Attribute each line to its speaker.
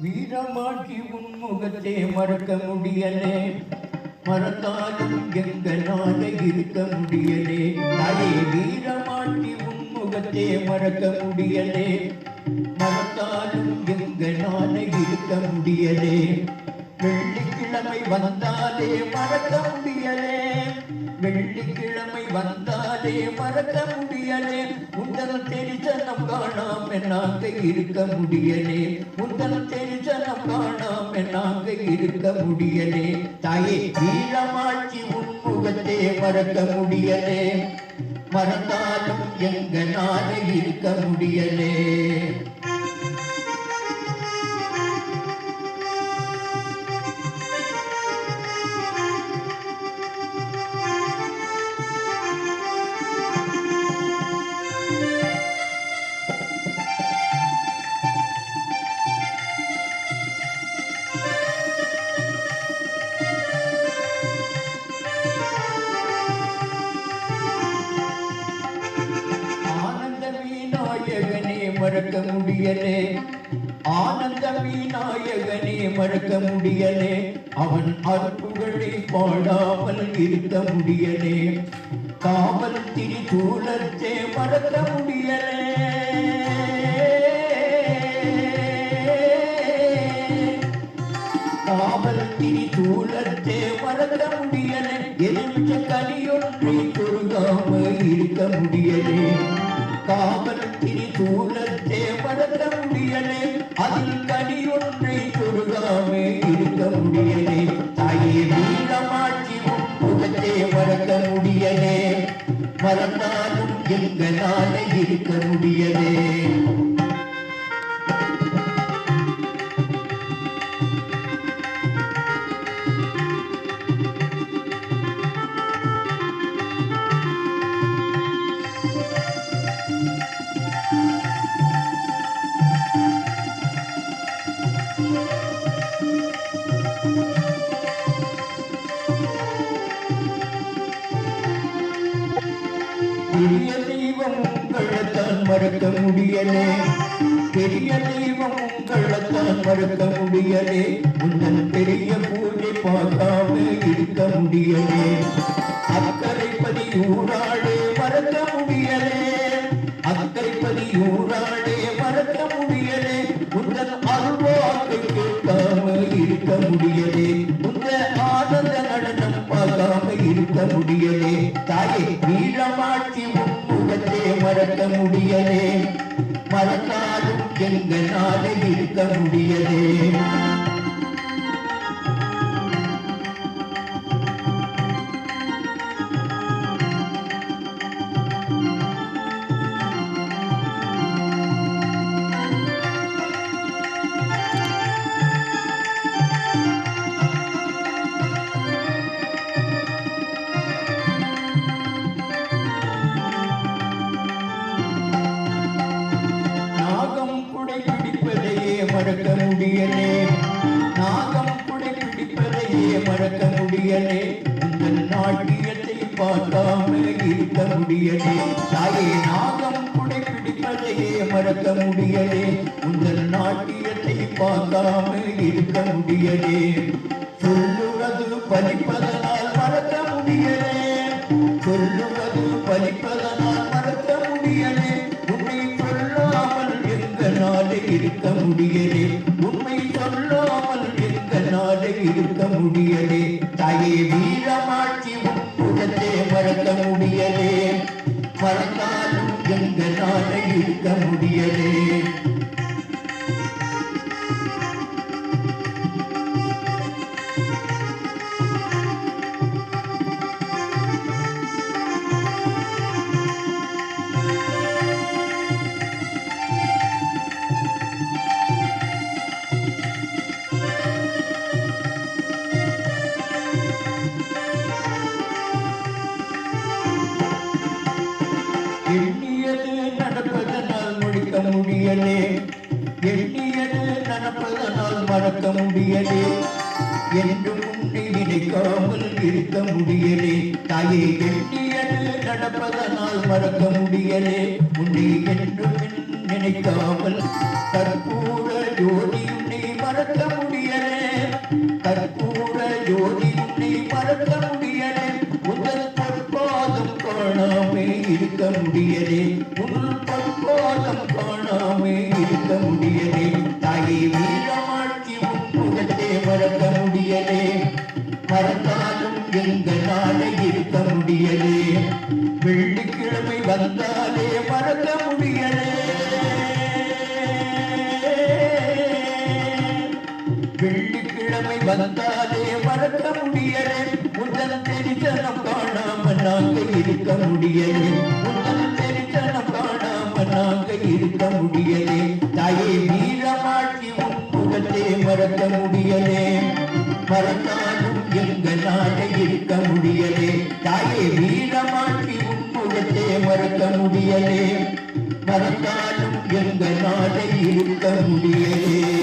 Speaker 1: வீரமாக்கி உன்முகத்தை மறக்க முடியலே, மறந்தாலும் எங்களால இருக்க முடியலே. தாயே வீரமாக்கி உன்முகத்தை மறக்க முடியலே, மறந்தாலும் எங்களால இருக்க முடியலே. வெள்ளிக்கிழமை வந்தாலே மறக்க முடியலே, வெள்ளிக்கிழமை வந்தாலே மறக்க முடியலே. உந்தன் தெரிசனம் காணாம நாங்க இருக்க முடியலே, உந்தன் தெரிசனம் காணாம நாங்க இருக்க முடியலே. தாயே வீரமாட்சி உன்முகத்தை மறக்க முடியலே, மறந்தாலும் எங்களால இருக்க முடியலே. மறக்க முடியலே, ஆனந்த விநாயகனே மறக்க முடியலே. அவன் அற்புகளை பாடாமல் இருக்க முடியலே, காவல் திரிசூலத்தை மறக்க முடியலே. காவல் திரிசூலத்தை மறக்க முடியலே. எலுமிச்ச கனியொன்றை சொருகாம இருக்க முடியலே, காவல் திரிசூலத்தை மறக்க முடியலே. அதில் கனியொன்றை சொருகாமே இருக்க முடியலே. தாயே வீரமாட்சி உன்முகத்தை மறக்க முடியலே, மறந்தாலும் எங்களால இருக்க முடியலே. பெரிய தெய்வம் உங்களைத்தான் மறக்க முடியலே, பெரிய தெய்வம் உங்களைத்தான் மறக்க முடியலே. உன்னன் பெரிய பூஜை பார்க்காம இருக்க முடியலே. அக்கரைப்பதி ஊராளே மறக்க முடியலே, அக்கரைப்பதி ஊராளே மறக்க முடியலே. உன்னன் அருள்வாக்கை கேட்காம இருக்க முடியலே, உந்த ஆனந்த நடனம் பார்க்காம இருக்க முடியலே. தாயே வீரமாட்சி உன்முகத்தை மறக்க முடியலே, மறந்தாலும் எங்களால இருக்க முடியலே. மறக்க முடியலே, நாகம் குடை பிடிப்பதையே மறக்க முடியலே. உங்கள் நாட்டியத்தை பார்க்காம இருக்க முடியலே. தாயே நாகம் குடை பிடிப்பதையே மறக்க முடியலே, உங்கள் நாட்டியத்தை பார்க்காம இருக்க முடியலே. சொல்லுவது பலிப்பதனால் மறக்க முடியலே, சொல்லுவது பலிப்பதனால் மறக்க முடியலே. உன்னை சொல்லாமல் எங்களால இருக்க முடியலே, உண்மை சொல்லாமல் எங்களால இருக்க முடியலே. தாயே வீரமாட்சி உன்முகத்தை மறக்க முடியலே, மறந்தாலும் எங்களால இருக்க முடியலே. எண்ணியது நடப்பதனால் முடிக்க முடியலே, எண்ணியது நடப்பதனால் மறக்க முடியலே. என்றும் உன்னை நினைக்காமல் இருக்க முடியலே. தாயே எண்ணியது நடப்பதனால் மறக்க முடியலே. உன்னை என்றும் நினைக்காமல் கற்பூர ஜோதி உன்னை இருக்க முடியலே. தாயே வீரமாட்சி உன்முகத்தை மறக்க முடியலே. மறந்தாலும் எங்களால இருக்க முடியலே. வெள்ளிக்கிழமை வந்தாலே மறக்க முடியலே. வெள்ளிக்கிழமை வந்தாலே மறக்க முடியலே. முதல் தெரிசனம் காணாம நாங்க இருக்க முடியலே. முதல் தெரிசனம் காணாம நாங்க இருக்க முடியலே. தாயே வீரமாட்சி உன்முகத்தை மறக்க முடியலே. மறந்தாலும் எங்களால இருக்க முடியலே. தாயே வீரமாட்சி உன்முகத்தை மறக்க முடியலே. மறந்தாலும் எங்களால இருக்க முடியலே.